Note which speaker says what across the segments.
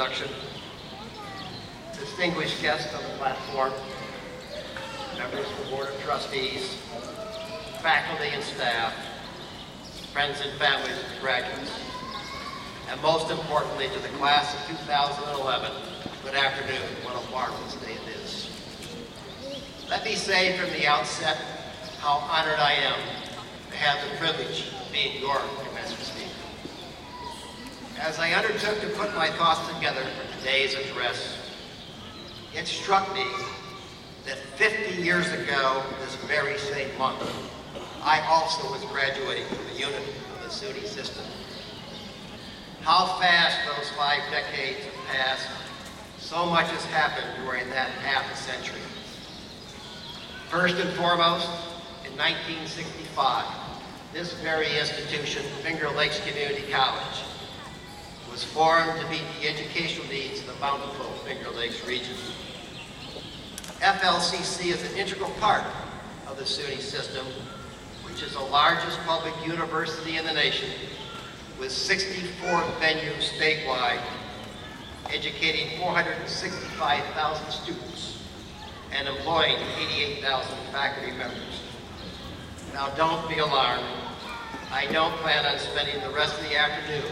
Speaker 1: introduction, distinguished guests on the platform, members of the Board of Trustees, faculty and staff, friends and families of the graduates, and most importantly to the class of 2011, good afternoon, what a marvelous day it is. Let me say from the outset how honored I am to have the privilege of being your commencement speaker. As I undertook to put my thoughts together for today's address, it struck me that 50 years ago, this very same month, I also was graduating from a unit of the SUNY system. How fast those 5 decades have passed. So much has happened during that half a century. First and foremost, in 1965, this very institution, Finger Lakes Community College, was formed to meet the educational needs of the bountiful Finger Lakes region. FLCC is an integral part of the SUNY system, which is the largest public university in the nation, with 64 venues statewide, educating 465,000 students and employing 88,000 faculty members. Now don't be alarmed. I don't plan on spending the rest of the afternoon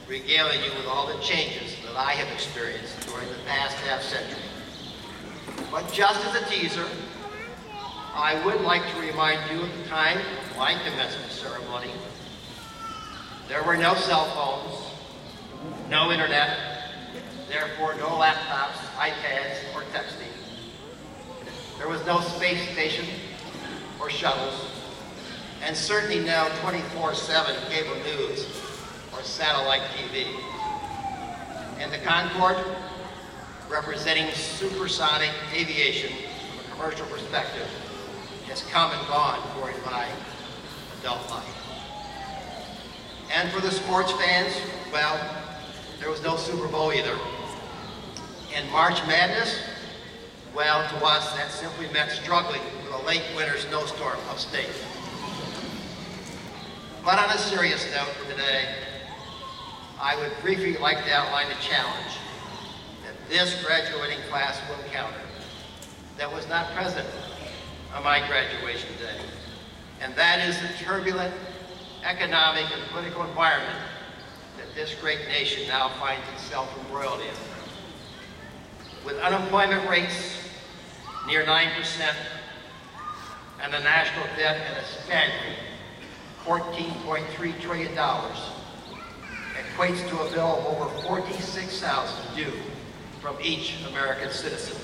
Speaker 1: regaling you with all the changes that I have experienced during the past half century. But just as a teaser, I would like to remind you of the time of my commencement ceremony. There were no cell phones, no internet, therefore no laptops, iPads, or texting. There was no space station or shuttles, and certainly no 24/7 cable news or satellite TV. And the Concorde, representing supersonic aviation from a commercial perspective, has come and gone during my adult life. And for the sports fans, well, there was no Super Bowl either. And March Madness, well, to us, that simply meant struggling with a late winter snowstorm upstate. But on a serious note for today, I would briefly like to outline the challenge that this graduating class will encounter that was not present on my graduation day. And that is the turbulent economic and political environment that this great nation now finds itself embroiled in. With unemployment rates near 9% and the national debt at a staggering $14.3 trillion, equates to a bill of over $46,000 due from each American citizen.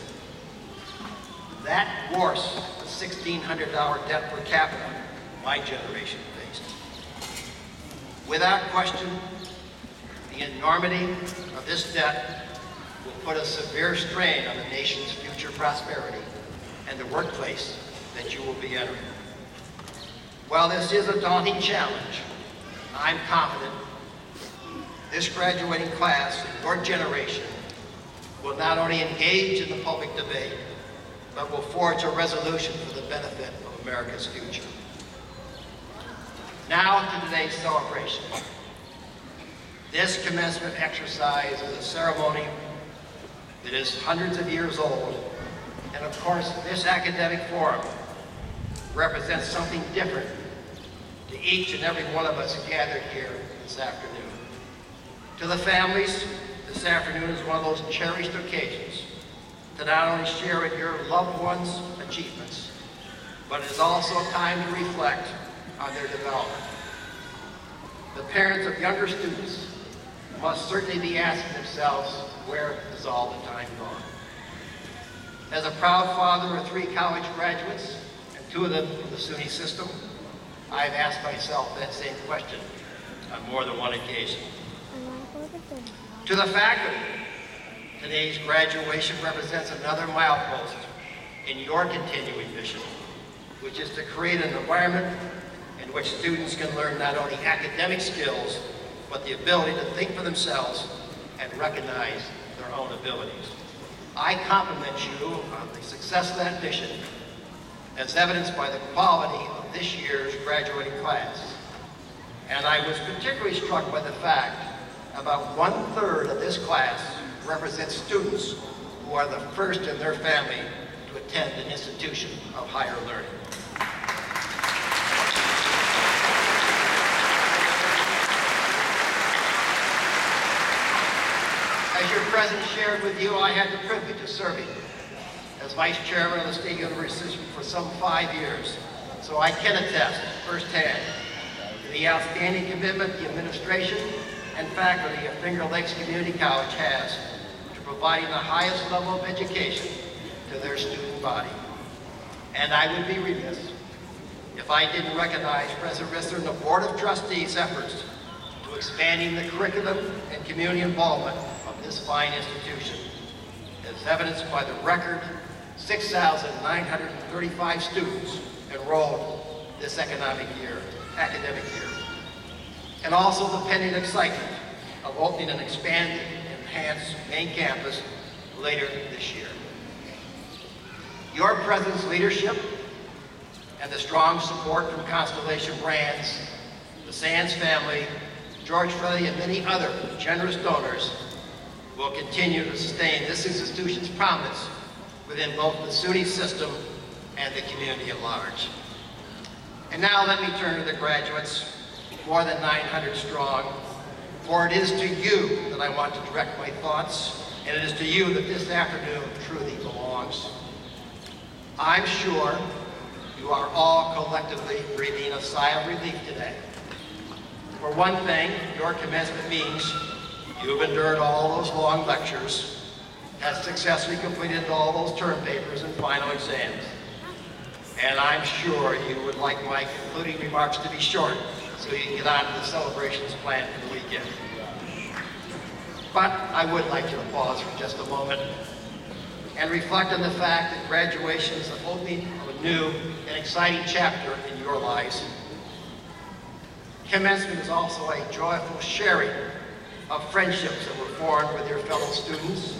Speaker 1: That dwarfs the $1,600 debt per capita my generation faced. Without question, the enormity of this debt will put a severe strain on the nation's future prosperity and the workplace that you will be entering. While this is a daunting challenge, I'm confident this graduating class in your generation will not only engage in the public debate, but will forge a resolution for the benefit of America's future. Now to today's celebration. This commencement exercise is a ceremony that is hundreds of years old, and of course this academic forum represents something different to each and every one of us gathered here this afternoon. To the families, this afternoon is one of those cherished occasions to not only share in your loved ones' achievements, but it is also a time to reflect on their development. The parents of younger students must certainly be asking themselves, where is all the time gone? As a proud father of 3 college graduates, and 2 of them from the SUNY system, I've asked myself that same question on more than one occasion. To the faculty, today's graduation represents another milepost in your continuing mission, which is to create an environment in which students can learn not only academic skills, but the ability to think for themselves and recognize their own abilities. I compliment you on the success of that mission, as evidenced by the quality of this year's graduating class. And I was particularly struck by the fact about 1/3 of this class represent students who are the first in their family to attend an institution of higher learning. As your president shared with you, I had the privilege of serving as vice chairman of the State University for some 5 years, so I can attest firsthand to the outstanding commitment the administration and faculty of Finger Lakes Community College has to providing the highest level of education to their student body. And I would be remiss if I didn't recognize President Risser and the Board of Trustees' efforts to expanding the curriculum and community involvement of this fine institution, as evidenced by the record 6,935 students enrolled this academic year, and also the pending excitement of opening an expanded, enhanced main campus later this year. Your President's leadership and the strong support from Constellation Brands, the Sands family, George Fraley, and many other generous donors will continue to sustain this institution's prominence within both the SUNY system and the community at large. And now let me turn to the graduates, more than 900 strong, for it is to you that I want to direct my thoughts, and it is to you that this afternoon truly belongs. I'm sure you are all collectively breathing a sigh of relief today. For one thing, your commencement meetings, you've endured all those long lectures, have successfully completed all those term papers and final exams. And I'm sure you would like my concluding remarks to be short, so you can get on to the celebrations planned for the weekend. But I would like to pause for just a moment and reflect on the fact that graduation is the opening of a new and exciting chapter in your lives. Commencement is also a joyful sharing of friendships that were formed with your fellow students.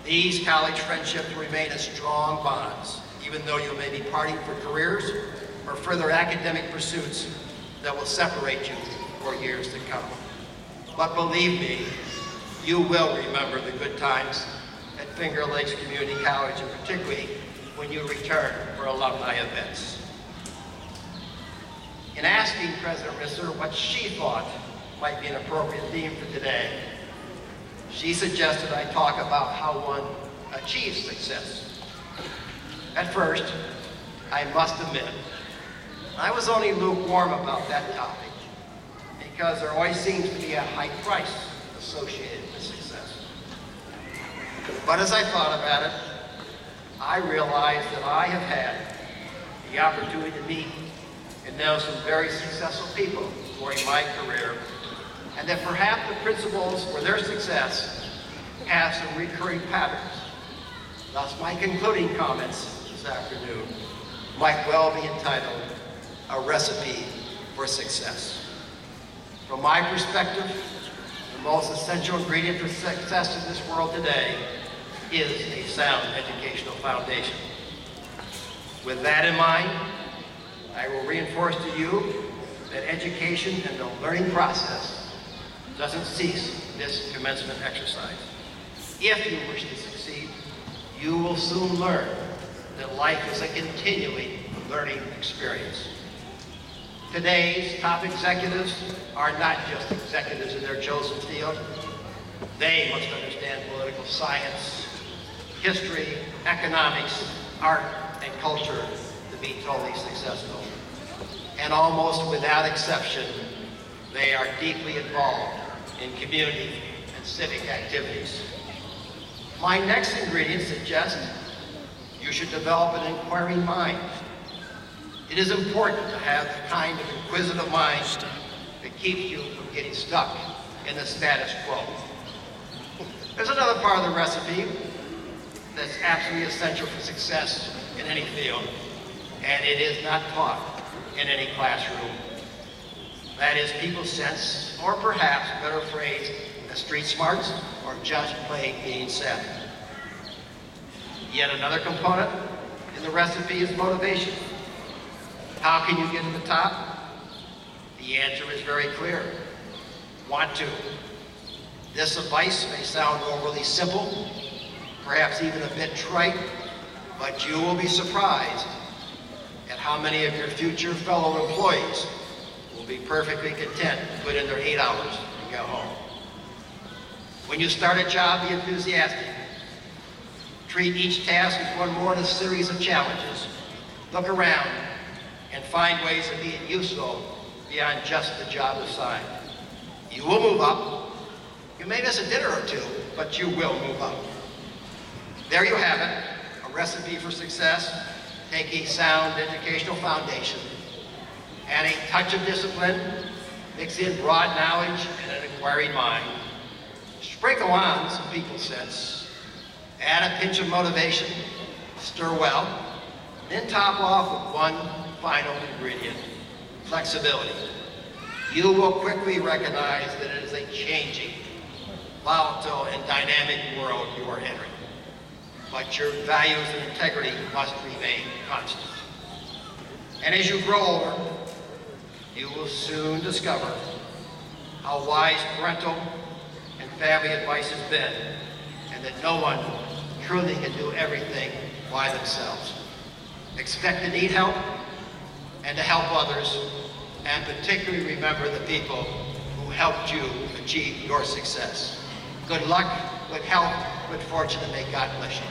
Speaker 1: These college friendships remain as strong bonds, even though you may be parting for careers or further academic pursuits that will separate you for years to come. But believe me, you will remember the good times at Finger Lakes Community College, and particularly when you return for alumni events. In asking President Risser what she thought might be an appropriate theme for today, she suggested I talk about how one achieves success. At first, I must admit, I was only lukewarm about that topic because there always seems to be a high price associated with success. But as I thought about it, I realized that I have had the opportunity to meet and know some very successful people during my career, and that perhaps the principles for their success have some recurring patterns. Thus, my concluding comments this afternoon might well be entitled, A Recipe for Success. From my perspective, the most essential ingredient for success in this world today is a sound educational foundation. With that in mind, I will reinforce to you that education and the learning process doesn't cease this commencement exercise. If you wish to succeed, you will soon learn that life is a continuing learning experience. Today's top executives are not just executives in their chosen field. They must understand political science, history, economics, art, and culture to be totally successful. And almost without exception, they are deeply involved in community and civic activities. My next ingredient suggests you should develop an inquiring mind. It is important to have the kind of inquisitive mind that keeps you from getting stuck in the status quo. There's another part of the recipe that's absolutely essential for success in any field, and it is not taught in any classroom. That is people sense, or perhaps better phrased, as street smarts, or just plain being savvy. Yet another component in the recipe is motivation. How can you get to the top? The answer is very clear. Want to. This advice may sound overly simple, perhaps even a bit trite, but you will be surprised at how many of your future fellow employees will be perfectly content to put in their 8 hours and go home. When you start a job, be enthusiastic. Treat each task as one more in a series of challenges. Look around and find ways of being useful beyond just the job assigned. You will move up. You may miss a dinner or two, but you will move up. There you have it, a recipe for success. Take a sound educational foundation, add a touch of discipline, mix in broad knowledge and an inquiring mind, sprinkle on some people sense, add a pinch of motivation, stir well, then top off with one final ingredient, flexibility. You will quickly recognize that it is a changing, volatile, and dynamic world you are entering. But your values and integrity must remain constant. And as you grow older, you will soon discover how wise parental and family advice has been, and that no one truly can do everything by themselves. Expect to need help and to help others, and particularly remember the people who helped you achieve your success. Good luck, good health, good fortune, and may God bless you.